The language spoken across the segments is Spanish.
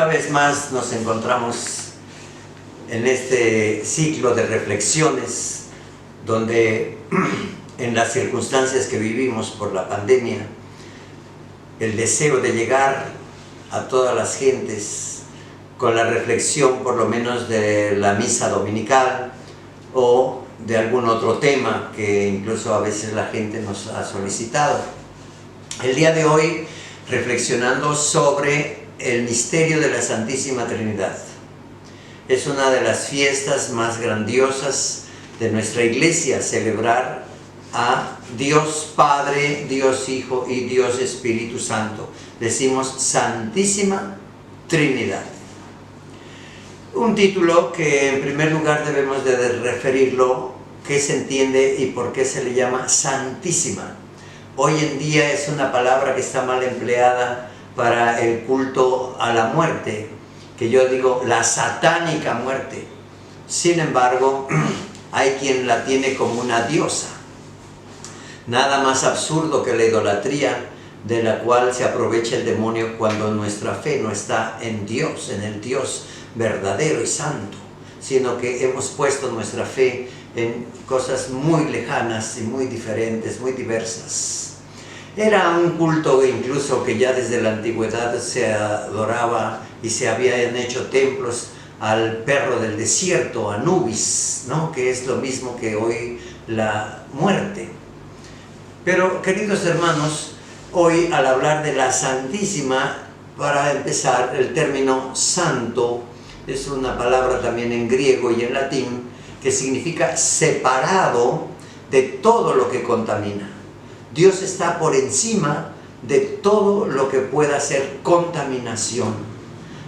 Una vez más nos encontramos en este ciclo de reflexiones donde en las circunstancias que vivimos por la pandemia, el deseo de llegar a todas las gentes con la reflexión por lo menos de la misa dominical o de algún otro tema que incluso a veces la gente nos ha solicitado. El día de hoy reflexionando sobre el misterio de la Santísima Trinidad. Es una de las fiestas más grandiosas de nuestra Iglesia, celebrar a Dios Padre, Dios Hijo y Dios Espíritu Santo. Decimos Santísima Trinidad. Un título que en primer lugar debemos de referirlo, qué se entiende y por qué se le llama Santísima. Hoy en día es una palabra que está mal empleada para el culto a la muerte, que yo digo la satánica muerte. Sin embargo, hay quien la tiene como una diosa. Nada más absurdo que la idolatría de la cual se aprovecha el demonio cuando nuestra fe no está en Dios, en el Dios verdadero y santo, sino que hemos puesto nuestra fe en cosas muy lejanas y muy diferentes, muy diversas. Era un culto incluso que ya desde la antigüedad se adoraba y se habían hecho templos al perro del desierto, Anubis, ¿no? Que es lo mismo que hoy la muerte. Pero, queridos hermanos, hoy al hablar de la Santísima, para empezar, el término santo es una palabra también en griego y en latín que significa separado de todo lo que contamina. Dios está por encima de todo lo que pueda ser contaminación.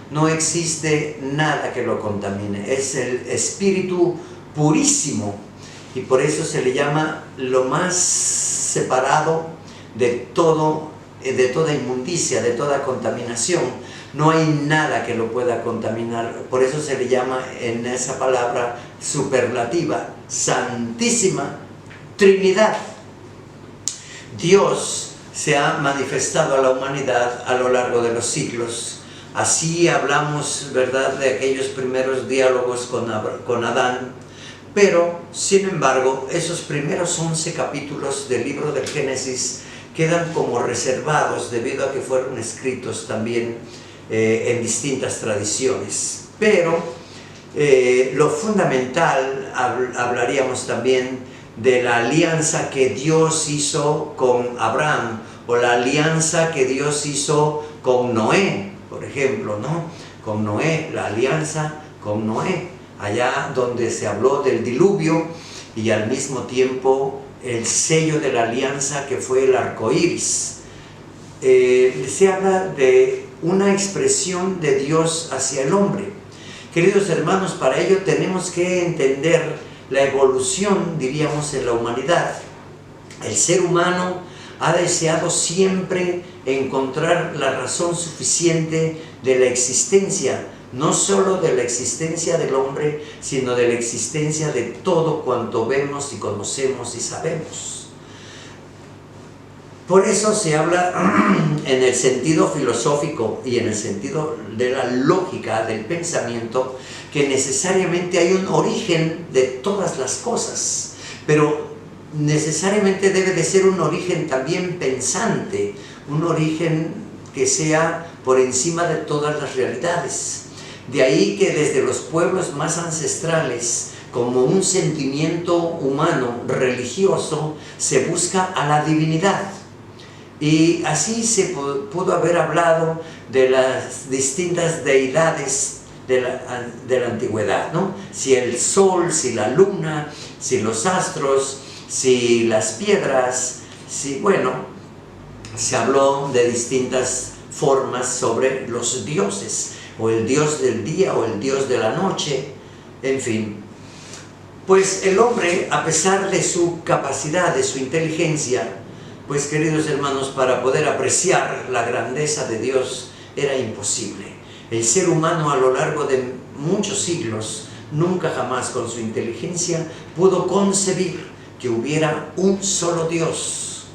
No existe nada que lo contamine. Es el Espíritu purísimo y por eso se le llama lo más separado de todo, de toda inmundicia, de toda contaminación. No hay nada que lo pueda contaminar. Por eso se le llama en esa palabra superlativa, Santísima Trinidad. Dios se ha manifestado a la humanidad a lo largo de los siglos. Así hablamos, ¿verdad?, de aquellos primeros diálogos con Adán. Pero, sin embargo, esos primeros 11 capítulos del libro del Génesis quedan como reservados debido a que fueron escritos también en distintas tradiciones. Pero lo fundamental, hablaríamos también de la alianza que Dios hizo con Abraham, o la alianza que Dios hizo con Noé, por ejemplo, ¿no? Con Noé, la alianza con Noé, allá donde se habló del diluvio, y al mismo tiempo el sello de la alianza que fue el arco iris. Se habla de una expresión de Dios hacia el hombre. Queridos hermanos, para ello tenemos que entender la evolución, diríamos, en la humanidad. El ser humano ha deseado siempre encontrar la razón suficiente de la existencia, no solo de la existencia del hombre, sino de la existencia de todo cuanto vemos y conocemos y sabemos. Por eso se habla en el sentido filosófico y en el sentido de la lógica del pensamiento, que necesariamente hay un origen de todas las cosas, pero necesariamente debe de ser un origen también pensante, un origen que sea por encima de todas las realidades. De ahí que desde los pueblos más ancestrales, como un sentimiento humano religioso, se busca a la divinidad. Y así se pudo haber hablado de las distintas deidades de la antigüedad, ¿no? Si el sol, si la luna, si los astros, si las piedras, si, bueno, se habló de distintas formas sobre los dioses, o el dios del día o el dios de la noche, en fin. Pues el hombre, a pesar de su capacidad, de su inteligencia, pues queridos hermanos, para poder apreciar la grandeza de Dios era imposible. El ser humano a lo largo de muchos siglos, nunca jamás con su inteligencia pudo concebir que hubiera un solo Dios.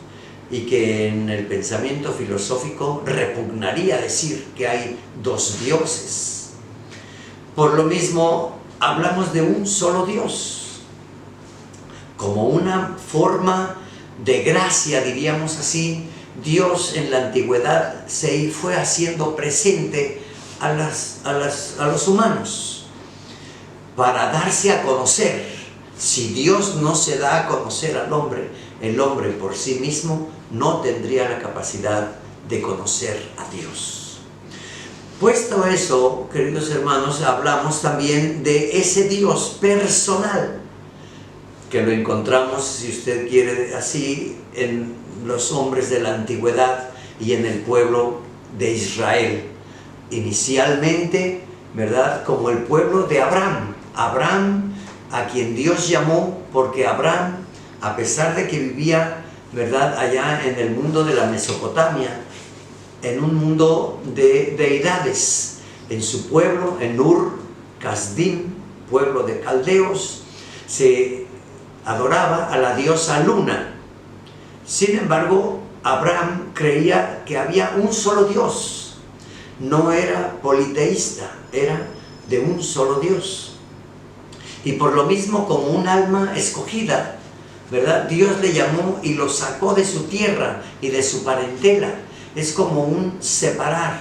y que en el pensamiento filosófico repugnaría decir que hay dos dioses. Por lo mismo, hablamos de un solo Dios, como una forma de gracia, diríamos así. Dios en la antigüedad se fue haciendo presente a los humanos para darse a conocer. Si Dios no se da a conocer al hombre, el hombre por sí mismo no tendría la capacidad de conocer a Dios. Puesto eso, queridos hermanos, hablamos también de ese Dios personal, que lo encontramos, si usted quiere así, en los hombres de la antigüedad y en el pueblo de Israel. Inicialmente, ¿verdad?, como el pueblo de Abraham. Abraham, a quien Dios llamó, porque Abraham, a pesar de que vivía, ¿verdad?, allá en el mundo de la Mesopotamia, en un mundo de deidades, en su pueblo, en Ur Kasdim, pueblo de caldeos, se adoraba a la diosa Luna. Sin embargo, Abraham creía que había un solo Dios. No era politeísta, era de un solo Dios. Y por lo mismo, como un alma escogida, ¿verdad?, Dios le llamó y lo sacó de su tierra y de su parentela. Es como un separar.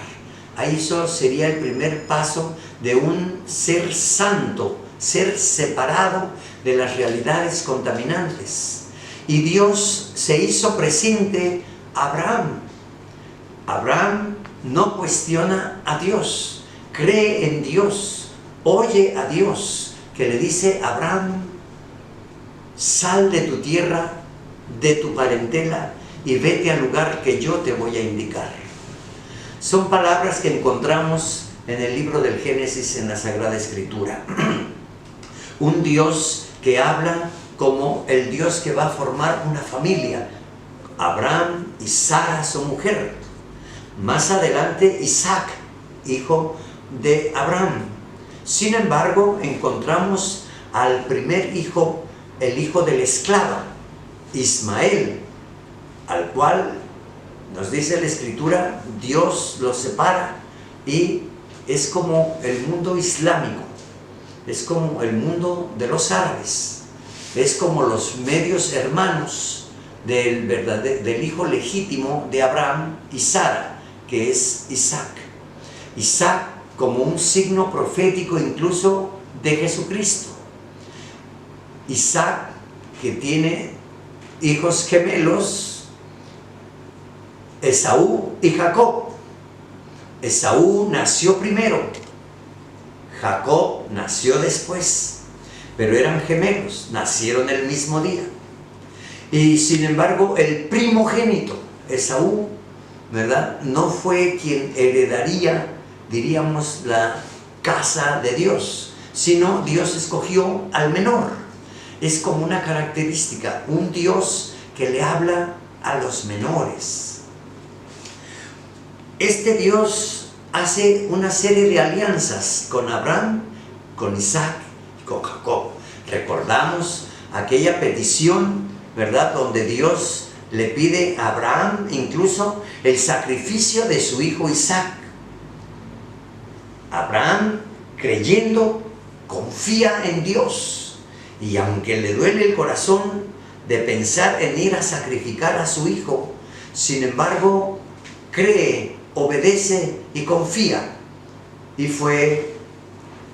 Ahí eso sería el primer paso de un ser santo, ser separado de las realidades contaminantes. Y Dios se hizo presente a Abraham. Abraham no cuestiona a Dios, cree en Dios, oye a Dios, que le dice: Abraham, sal de tu tierra, de tu parentela, y vete al lugar que yo te voy a indicar. Son palabras que encontramos en el libro del Génesis, en la Sagrada Escritura. Un Dios que habla como el Dios que va a formar una familia. Abraham y Sara, su mujer. Más adelante, Isaac, hijo de Abraham. Sin embargo, encontramos al primer hijo, el hijo de la esclava, Ismael, al cual nos dice la Escritura, Dios lo separa, y es como el mundo islámico, es como el mundo de los árabes, es como los medios hermanos del hijo legítimo de Abraham y Sara, que es Isaac. Isaac como un signo profético incluso de Jesucristo. Isaac, que tiene hijos gemelos, Esaú y Jacob. Esaú nació primero, Jacob nació después, pero eran gemelos, nacieron el mismo día. Y sin embargo, el primogénito, Esaú, ¿verdad?, no fue quien heredaría, diríamos, la casa de Dios, sino Dios escogió al menor. Es como una característica, un Dios que le habla a los menores. Este Dios hace una serie de alianzas con Abraham, con Isaac y con Jacob. Recordamos aquella petición, ¿verdad?, donde Dios le pide a Abraham incluso el sacrificio de su hijo Isaac. Abraham, creyendo, confía en Dios, y aunque le duele el corazón de pensar en ir a sacrificar a su hijo, sin embargo, cree, obedece y confía, y fue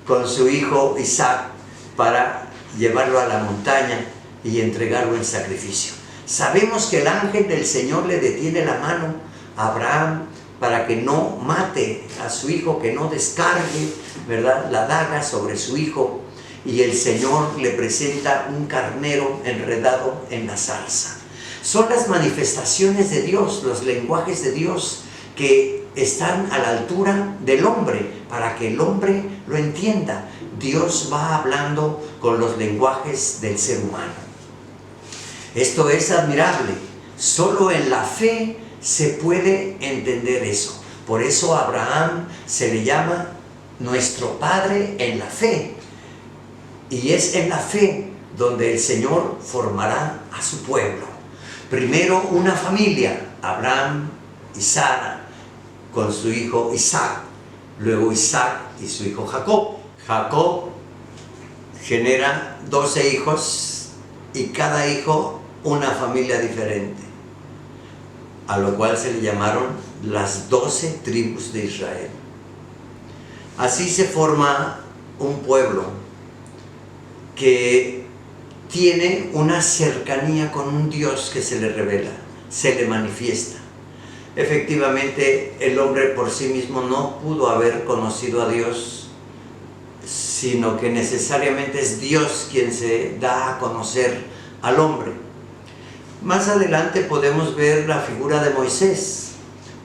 con su hijo Isaac para llevarlo a la montaña y entregarlo en sacrificio. Sabemos que el ángel del Señor le detiene la mano a Abraham para que no mate a su hijo, que no descargue, ¿verdad?, la daga sobre su hijo, y el Señor le presenta un carnero enredado en la zarza. Son las manifestaciones de Dios, los lenguajes de Dios, que están a la altura del hombre, para que el hombre lo entienda. Dios va hablando con los lenguajes del ser humano. Esto es admirable. Solo en la fe se puede entender eso. Por eso a Abraham se le llama nuestro Padre en la fe. Y es en la fe donde el Señor formará a su pueblo. Primero una familia, Abraham y Sara, con su hijo Isaac. Luego Isaac y su hijo Jacob. Jacob genera 12 hijos y cada hijo una familia diferente, a lo cual se le llamaron las 12 tribus de Israel. Así se forma un pueblo que tiene una cercanía con un Dios que se le revela, se le manifiesta. Efectivamente, el hombre por sí mismo no pudo haber conocido a Dios, sino que necesariamente es Dios quien se da a conocer al hombre. Más adelante podemos ver la figura de Moisés.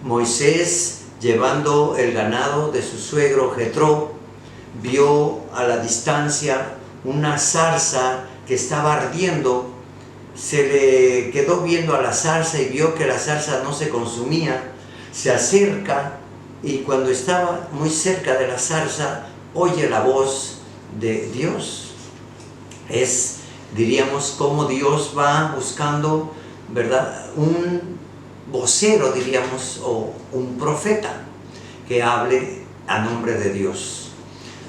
Moisés, llevando el ganado de su suegro Jetro, vio a la distancia una zarza que estaba ardiendo. Se le quedó viendo a la zarza y vio que la zarza no se consumía. Se acerca y cuando estaba muy cerca de la zarza, oye la voz de Dios. Es, diríamos, como Dios va buscando, ¿verdad?, un vocero, diríamos, o un profeta que hable a nombre de Dios.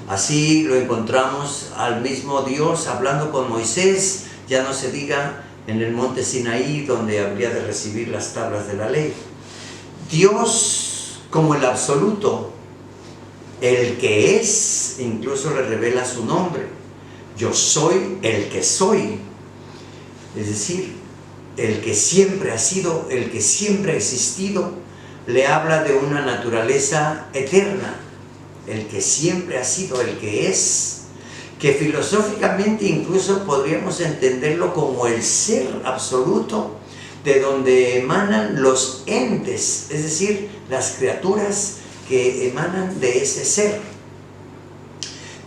Así lo encontramos al mismo Dios hablando con Moisés, ya no se diga en el monte Sinaí, donde habría de recibir las tablas de la ley. Dios como el absoluto, el que es, incluso le revela su nombre. Yo soy el que soy. Es decir, el que siempre ha sido, el que siempre ha existido, le habla de una naturaleza eterna. El que siempre ha sido, el que es, que filosóficamente incluso podríamos entenderlo como el ser absoluto, de donde emanan los entes, es decir, las criaturas que emanan de ese ser.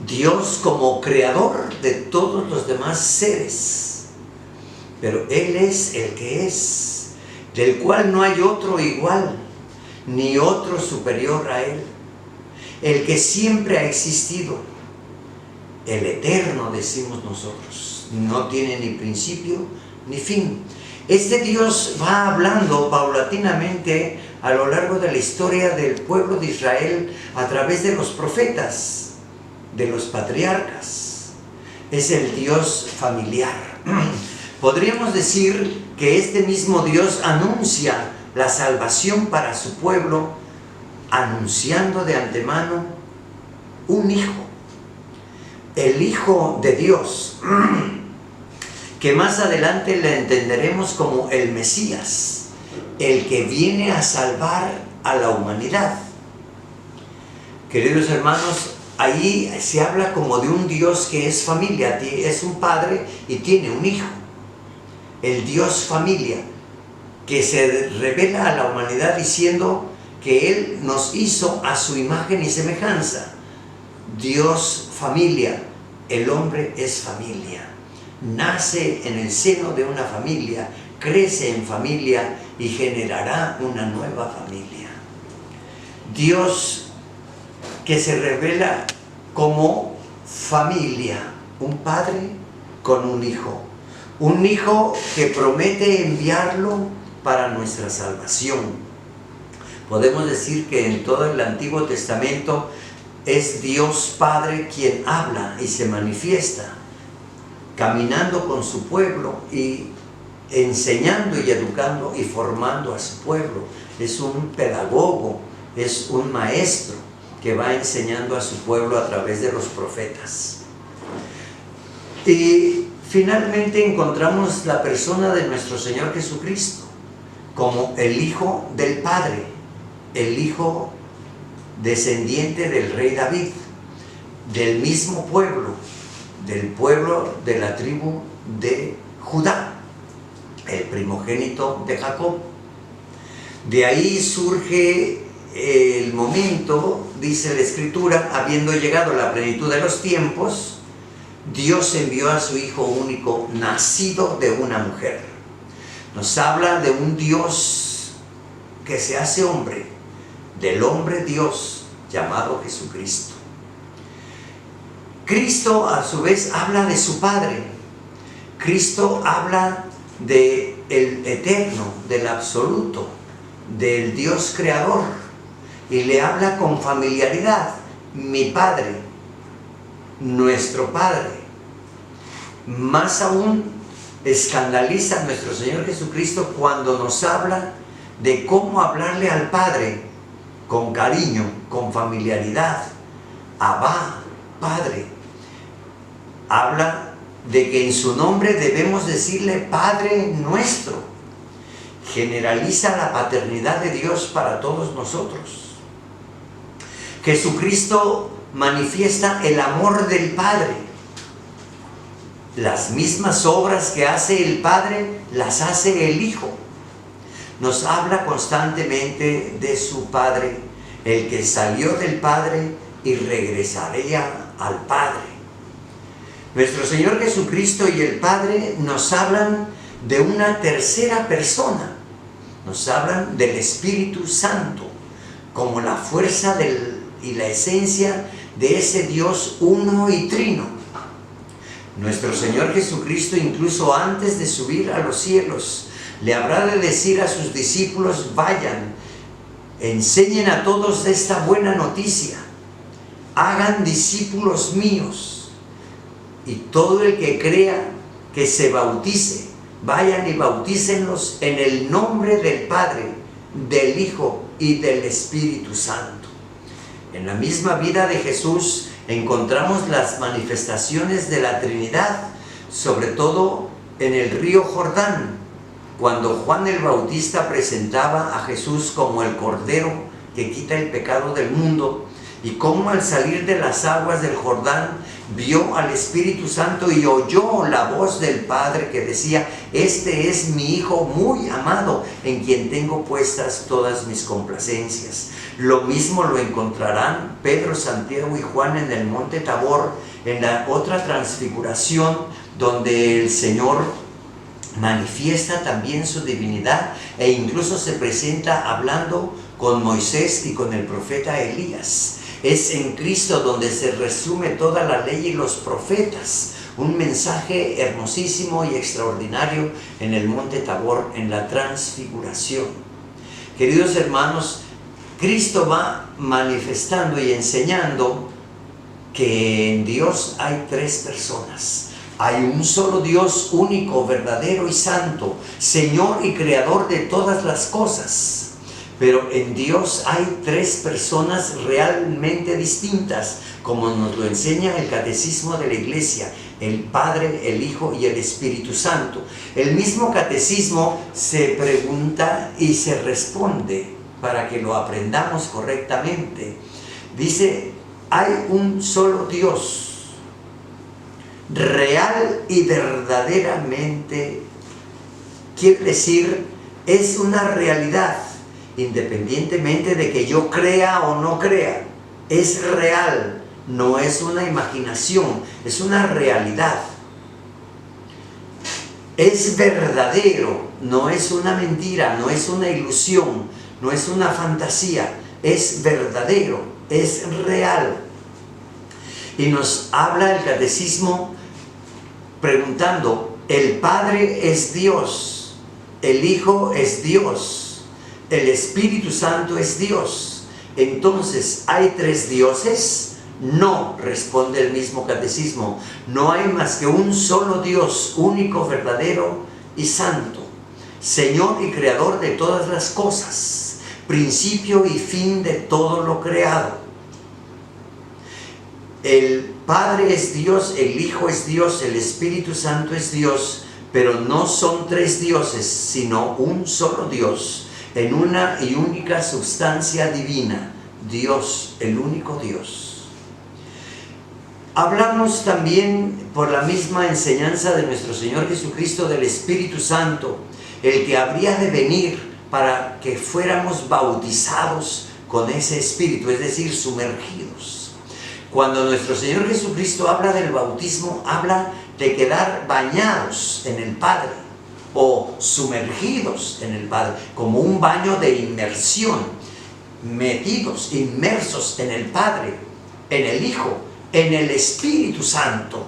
Dios como creador de todos los demás seres, pero Él es el que es, del cual no hay otro igual, ni otro superior a Él, el que siempre ha existido, el eterno, decimos nosotros, no tiene ni principio ni fin. Este Dios va hablando paulatinamente a lo largo de la historia del pueblo de Israel a través de los profetas, de los patriarcas. Es el Dios familiar. Podríamos decir que este mismo Dios anuncia la salvación para su pueblo, anunciando de antemano un hijo, el Hijo de Dios, que más adelante le entenderemos como el Mesías, el que viene a salvar a la humanidad. Queridos hermanos, ahí se habla como de un Dios que es familia, es un padre y tiene un hijo. El Dios familia, que se revela a la humanidad diciendo que Él nos hizo a su imagen y semejanza. Dios familia, el hombre es familia. Nace en el seno de una familia, crece en familia y generará una nueva familia. Dios que se revela como familia, un padre con un hijo que promete enviarlo para nuestra salvación. Podemos decir que en todo el Antiguo Testamento es Dios Padre quien habla y se manifiesta, caminando con su pueblo y enseñando y educando y formando a su pueblo. Es un pedagogo, es un maestro que va enseñando a su pueblo a través de los profetas. Y finalmente encontramos la persona de nuestro Señor Jesucristo como el Hijo del Padre, el Hijo descendiente del rey David, del mismo pueblo, del pueblo de la tribu de Judá, el primogénito de Jacob. De ahí surge el momento, dice la Escritura, habiendo llegado la plenitud de los tiempos, Dios envió a su Hijo único, nacido de una mujer. Nos habla de un Dios que se hace hombre, del hombre Dios llamado Jesucristo. Cristo a su vez habla de su Padre. Cristo habla de el eterno, del absoluto, del Dios creador, y le habla con familiaridad: mi Padre, nuestro Padre. Más aún escandaliza a nuestro Señor Jesucristo cuando nos habla de cómo hablarle al Padre con cariño, con familiaridad. Abba, Padre. Habla de que en su nombre debemos decirle Padre nuestro. Generaliza la paternidad de Dios para todos nosotros. Jesucristo manifiesta el amor del Padre. Las mismas obras que hace el Padre las hace el Hijo. Nos habla constantemente de su Padre, el que salió del Padre y regresaría al Padre. Nuestro Señor Jesucristo y el Padre nos hablan de una tercera persona. Nos hablan del Espíritu Santo como la fuerza y la esencia de ese Dios uno y trino. Nuestro Señor Jesucristo, incluso antes de subir a los cielos, le habrá de decir a sus discípulos: vayan, enseñen a todos esta buena noticia, hagan discípulos míos, y todo el que crea, que se bautice, vayan y bautícenlos en el nombre del Padre, del Hijo y del Espíritu Santo. En la misma vida de Jesús encontramos las manifestaciones de la Trinidad, sobre todo en el río Jordán, cuando Juan el Bautista presentaba a Jesús como el Cordero que quita el pecado del mundo, y cómo al salir de las aguas del Jordán vio al Espíritu Santo y oyó la voz del Padre que decía: este es mi Hijo muy amado, en quien tengo puestas todas mis complacencias. Lo mismo lo encontrarán Pedro, Santiago y Juan en el monte Tabor, en la otra transfiguración, donde el Señor manifiesta también su divinidad e incluso se presenta hablando con Moisés y con el profeta Elías. Es en Cristo donde se resume toda la ley y los profetas. Un mensaje hermosísimo y extraordinario en el monte Tabor, en la transfiguración. Queridos hermanos, Cristo va manifestando y enseñando que en Dios hay tres personas. Hay un solo Dios, único, verdadero y santo, Señor y Creador de todas las cosas. Pero en Dios hay tres personas realmente distintas, como nos lo enseña el Catecismo de la Iglesia: el Padre, el Hijo y el Espíritu Santo. El mismo Catecismo se pregunta y se responde para que lo aprendamos correctamente. Dice: hay un solo Dios, real y verdaderamente, quiere decir, es una realidad, independientemente de que yo crea o no crea. Es real, no es una imaginación, es una realidad. Es verdadero, no es una mentira, no es una ilusión, no es una fantasía, es verdadero, es real. Y nos habla el Catecismo preguntando: el Padre es Dios, el Hijo es Dios, el Espíritu Santo es Dios. Entonces, ¿hay tres dioses? No, responde el mismo Catecismo. No hay más que un solo Dios, único, verdadero y santo, Señor y Creador de todas las cosas, principio y fin de todo lo creado. El Padre es Dios, el Hijo es Dios, el Espíritu Santo es Dios, pero no son tres dioses, sino un solo Dios, en una y única sustancia divina, Dios, el único Dios. Hablamos también, por la misma enseñanza de nuestro Señor Jesucristo, del Espíritu Santo, el que habría de venir para que fuéramos bautizados con ese Espíritu, es decir, sumergidos. Cuando nuestro Señor Jesucristo habla del bautismo, habla de quedar bañados en el Padre o sumergidos en el Padre, como un baño de inmersión, metidos, inmersos en el Padre, en el Hijo, en el Espíritu Santo.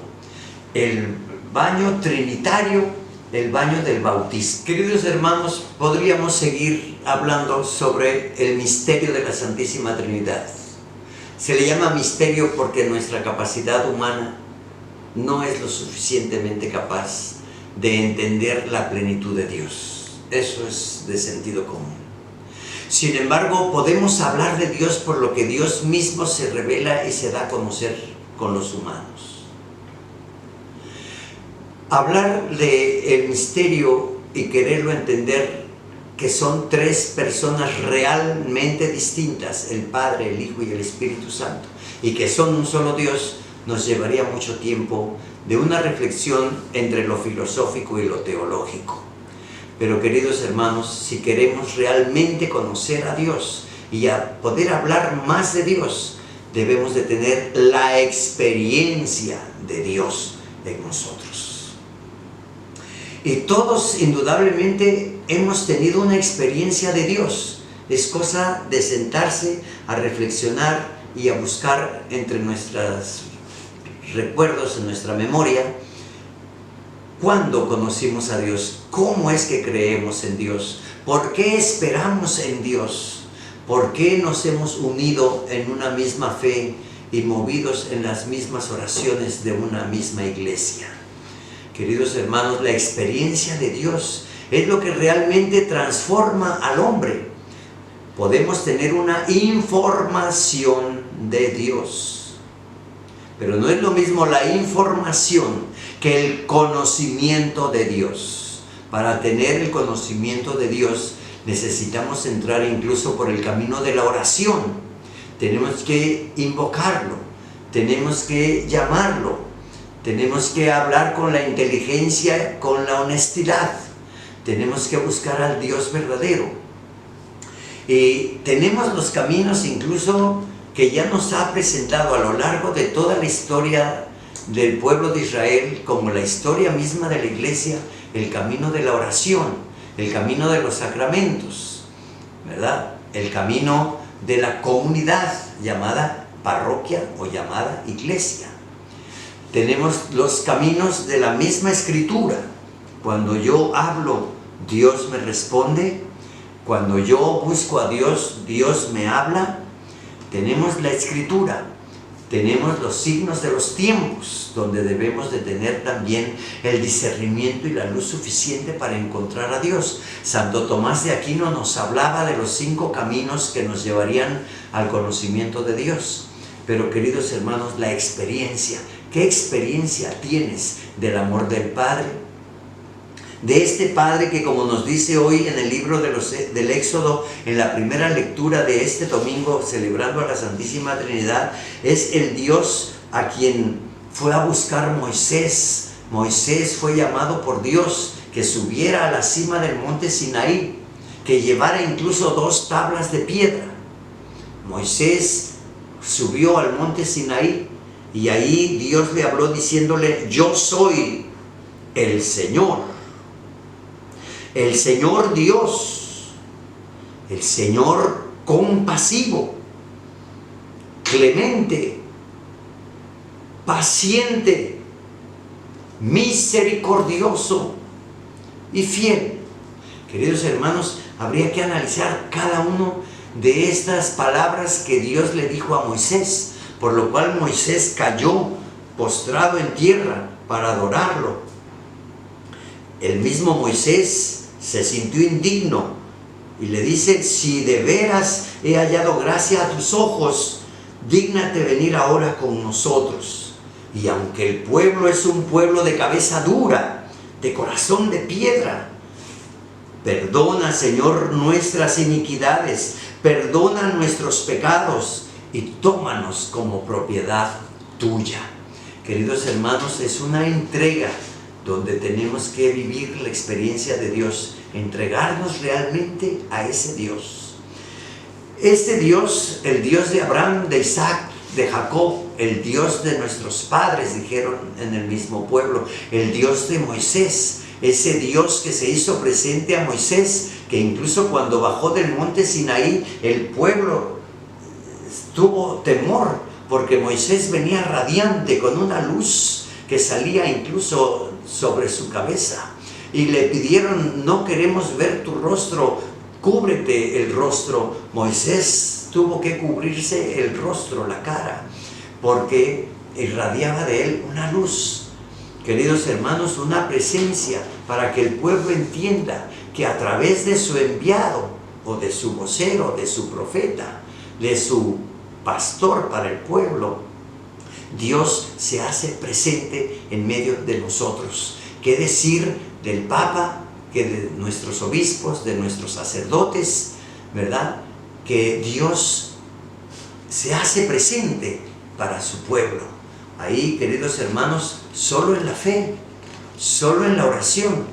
El baño trinitario el baño del bautismo. Queridos hermanos, podríamos seguir hablando sobre el misterio de la Santísima Trinidad. Se le llama misterio porque nuestra capacidad humana no es lo suficientemente capaz de entender la plenitud de Dios. Eso es de sentido común. Sin embargo, podemos hablar de Dios por lo que Dios mismo se revela y se da a conocer con los humanos. Hablar del misterio y quererlo entender, que son tres personas realmente distintas, el Padre, el Hijo y el Espíritu Santo, y que son un solo Dios, nos llevaría mucho tiempo de una reflexión entre lo filosófico y lo teológico. Pero queridos hermanos, si queremos realmente conocer a Dios y a poder hablar más de Dios, debemos de tener la experiencia de Dios en nosotros. Y todos indudablemente hemos tenido una experiencia de Dios. Es cosa de sentarse a reflexionar y a buscar entre nuestros recuerdos, en nuestra memoria, ¿cuándo conocimos a Dios? ¿Cómo es que creemos en Dios? ¿Por qué esperamos en Dios? ¿Por qué nos hemos unido en una misma fe y movidos en las mismas oraciones de una misma iglesia? Queridos hermanos, la experiencia de Dios es lo que realmente transforma al hombre. Podemos tener una información de Dios, pero no es lo mismo la información que el conocimiento de Dios. Para tener el conocimiento de Dios necesitamos entrar incluso por el camino de la oración. Tenemos que invocarlo, tenemos que llamarlo, tenemos que hablar con la inteligencia, con la honestidad. Tenemos que buscar al Dios verdadero. Y tenemos los caminos incluso que ya nos ha presentado a lo largo de toda la historia del pueblo de Israel, como la historia misma de la iglesia, el camino de la oración, el camino de los sacramentos, ¿verdad? El camino de la comunidad llamada parroquia o llamada iglesia. Tenemos los caminos de la misma escritura. Cuando yo hablo, Dios me responde. Cuando yo busco a Dios, Dios me habla. Tenemos la escritura. Tenemos los signos de los tiempos, donde debemos de tener también el discernimiento y la luz suficiente para encontrar a Dios. Santo Tomás de Aquino nos hablaba de los 5 caminos que nos llevarían al conocimiento de Dios. Pero queridos hermanos, la experiencia, ¿qué experiencia tienes del amor del Padre? De este Padre que, como nos dice hoy en el libro del Éxodo, en la primera lectura de este domingo, celebrando a la Santísima Trinidad, es el Dios a quien fue a buscar Moisés. Moisés fue llamado por Dios que subiera a la cima del monte Sinaí, que llevara incluso 2 tablas de piedra. Moisés subió al monte Sinaí y ahí Dios le habló diciéndole: yo soy el Señor. El Señor Dios, el Señor compasivo, clemente, paciente, misericordioso y fiel. Queridos hermanos, habría que analizar cada uno de estas palabras que Dios le dijo a Moisés, por lo cual Moisés cayó postrado en tierra para adorarlo. El mismo Moisés se sintió indigno y le dice: si de veras he hallado gracia a tus ojos, dígnate venir ahora con nosotros. Y aunque el pueblo es un pueblo de cabeza dura, de corazón de piedra, perdona, Señor, nuestras iniquidades, perdona nuestros pecados y tómanos como propiedad tuya. Queridos hermanos, es una entrega donde tenemos que vivir la experiencia de Dios, entregarnos realmente a ese Dios. Este Dios, el Dios de Abraham, de Isaac, de Jacob, el Dios de nuestros padres, dijeron en el mismo pueblo, el Dios de Moisés, ese Dios que se hizo presente a Moisés, que incluso cuando bajó del monte Sinaí, el pueblo tuvo temor, porque Moisés venía radiante con una luz que salía incluso sobre su cabeza. y le pidieron: no queremos ver tu rostro, cúbrete el rostro. Moisés tuvo que cubrirse el rostro, la cara, porque irradiaba de él una luz. Queridos hermanos, una presencia para que el pueblo entienda que a través de su enviado, o de su vocero, de su profeta, de su pastor para el pueblo, Dios se hace presente en medio de nosotros. ¿Qué decir del Papa, que de nuestros obispos, de nuestros sacerdotes, verdad? Que Dios se hace presente para su pueblo. Ahí, queridos hermanos, solo en la fe, solo en la oración,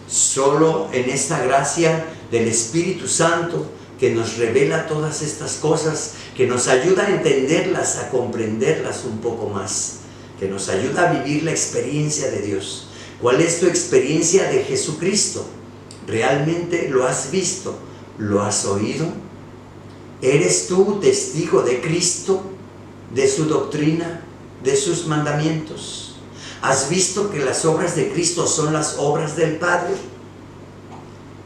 solo en esta gracia del Espíritu Santo que nos revela todas estas cosas, que nos ayuda a entenderlas, a comprenderlas un poco más, que nos ayuda a vivir la experiencia de Dios. ¿Cuál es tu experiencia de Jesucristo? ¿Realmente lo has visto? ¿Lo has oído? ¿Eres tú testigo de Cristo, de su doctrina, de sus mandamientos? ¿Has visto que las obras de Cristo son las obras del Padre?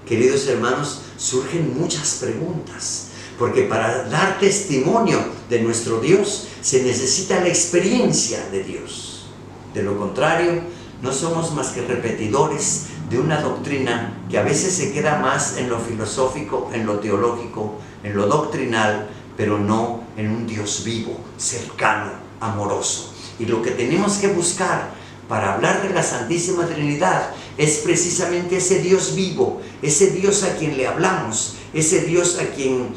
Queridos hermanos, surgen muchas preguntas, porque para dar testimonio de nuestro Dios se necesita la experiencia de Dios. De lo contrario, no somos más que repetidores de una doctrina que a veces se queda más en lo filosófico, en lo teológico, en lo doctrinal, pero no en un Dios vivo, cercano, amoroso. Y lo que tenemos que buscar para hablar de la Santísima Trinidad es precisamente ese Dios vivo, ese Dios a quien le hablamos, ese Dios a quien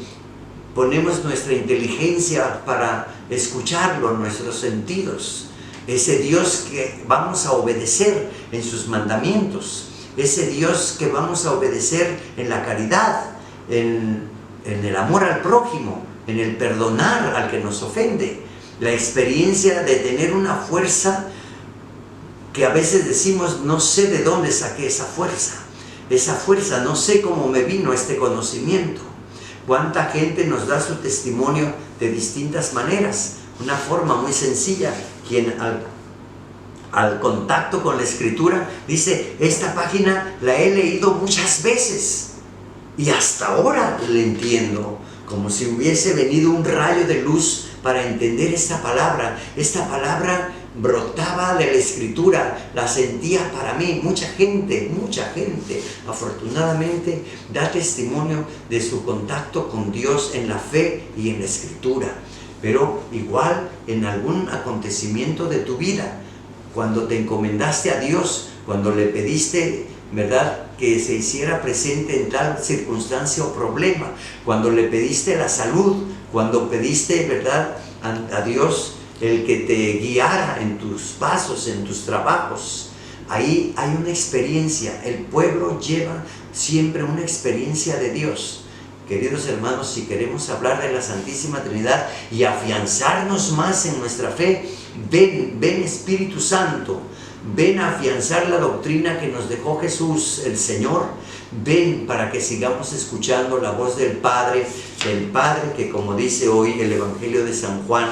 ponemos nuestra inteligencia para escucharlo, nuestros sentidos, ese Dios que vamos a obedecer en sus mandamientos, ese Dios que vamos a obedecer en la caridad, en el amor al prójimo, en el perdonar al que nos ofende. La experiencia de tener una fuerza que a veces decimos: no sé de dónde saqué esa fuerza, no sé cómo me vino este conocimiento. Cuánta gente nos da su testimonio de distintas maneras. Una forma muy sencilla, quien al contacto con la Escritura dice: esta página la he leído muchas veces y hasta ahora la entiendo, como si hubiese venido un rayo de luz para entender esta palabra. Esta palabra brotaba de la Escritura, la sentía para mí. Mucha gente, afortunadamente, da testimonio de su contacto con Dios en la fe y en la Escritura. Pero igual en algún acontecimiento de tu vida, cuando te encomendaste a Dios, cuando le pediste, ¿verdad?, que se hiciera presente en tal circunstancia o problema, cuando le pediste la salud, cuando pediste, ¿verdad?, a Dios el que te guiara en tus pasos, en tus trabajos. Ahí hay una experiencia. El pueblo lleva siempre una experiencia de Dios. Queridos hermanos, si queremos hablar de la Santísima Trinidad y afianzarnos más en nuestra fe, ven Espíritu Santo, ven a afianzar la doctrina que nos dejó Jesús, el Señor. Ven para que sigamos escuchando la voz del Padre que, como dice hoy el Evangelio de San Juan,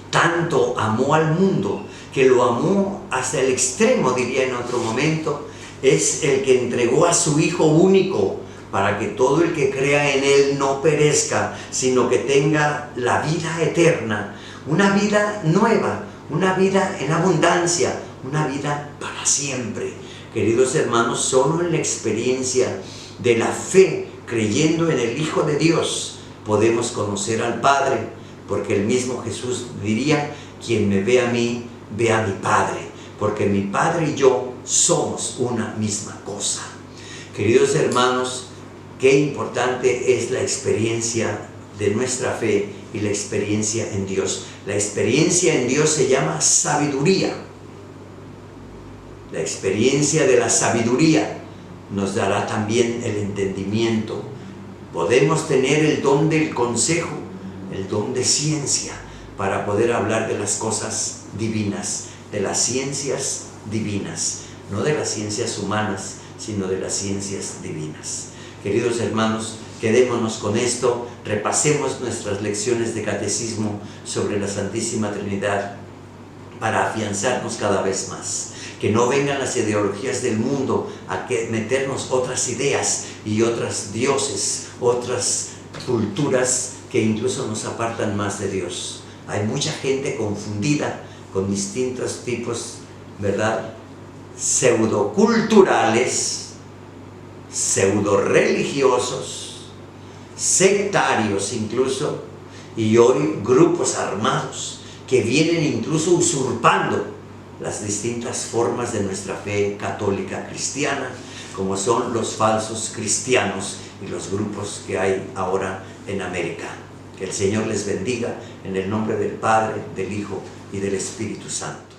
tanto amó al mundo, que lo amó hasta el extremo, diría en otro momento. Es el que entregó a su Hijo único, para que todo el que crea en Él no perezca, sino que tenga la vida eterna, una vida nueva, una vida en abundancia, una vida para siempre. Queridos hermanos, solo en la experiencia de la fe, creyendo en el Hijo de Dios, podemos conocer al Padre, porque el mismo Jesús diría: quien me ve a mí, ve a mi Padre, porque mi Padre y yo somos una misma cosa. Queridos hermanos, qué importante es la experiencia de nuestra fe y la experiencia en Dios. La experiencia en Dios se llama sabiduría. La experiencia de la sabiduría nos dará también el entendimiento. Podemos tener el don del consejo, el don de ciencia, para poder hablar de las cosas divinas, de las ciencias divinas, no de las ciencias humanas, sino de las ciencias divinas. Queridos hermanos, quedémonos con esto, repasemos nuestras lecciones de catecismo sobre la Santísima Trinidad para afianzarnos cada vez más. que no vengan las ideologías del mundo a meternos otras ideas y otros dioses, otras culturas que incluso nos apartan más de Dios. Hay mucha gente confundida con distintos tipos, ¿verdad?, pseudoculturales, pseudo-religiosos, sectarios incluso, y hoy grupos armados que vienen incluso usurpando las distintas formas de nuestra fe católica cristiana, como son los falsos cristianos y los grupos que hay ahora en América. Que el Señor les bendiga en el nombre del Padre, del Hijo y del Espíritu Santo.